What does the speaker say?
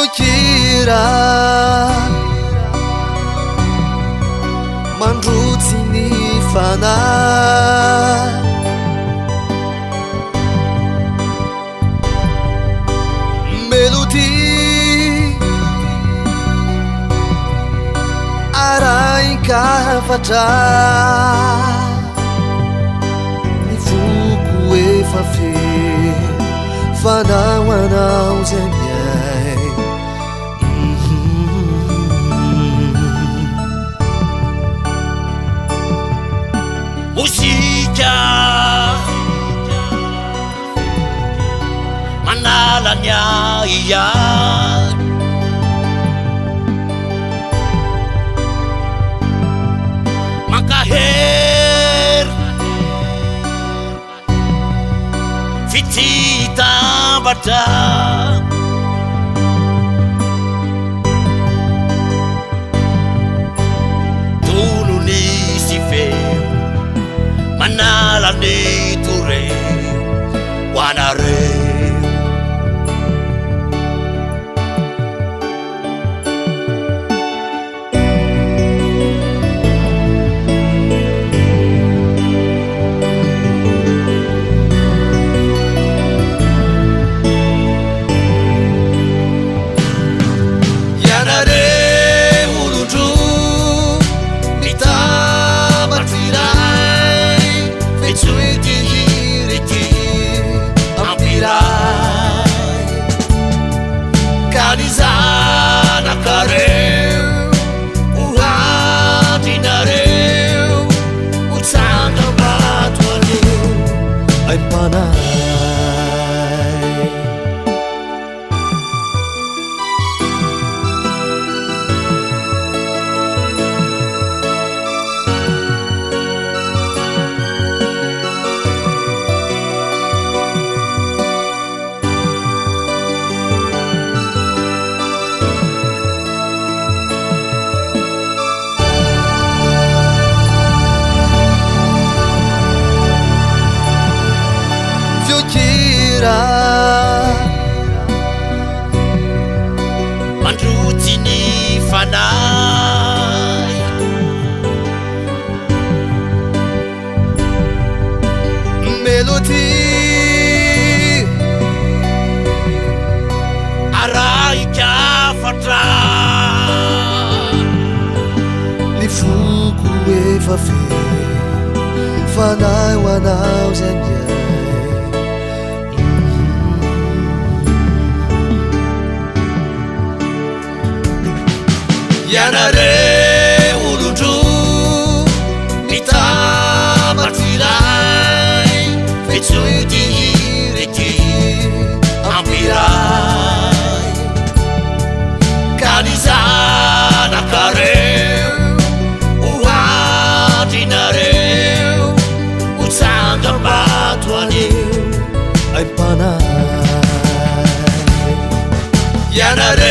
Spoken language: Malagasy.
Fiokira mandrotsy ny fanahy melodie araikafatra ny foko efa feno fanao anao zay miay muzika manala ny aiany mankahery fititambatra tono ny sy feo manala ny toreo ho anareo mandrotsy ny fanahy melodie araikafatra ny foko efa feno fanao anao zay miay ianareo olondro mitabatsiray fetsoty rety ampiray ka ny zanakareo ho andrinareo ho tsangam-bato anio aim-panahy ianareo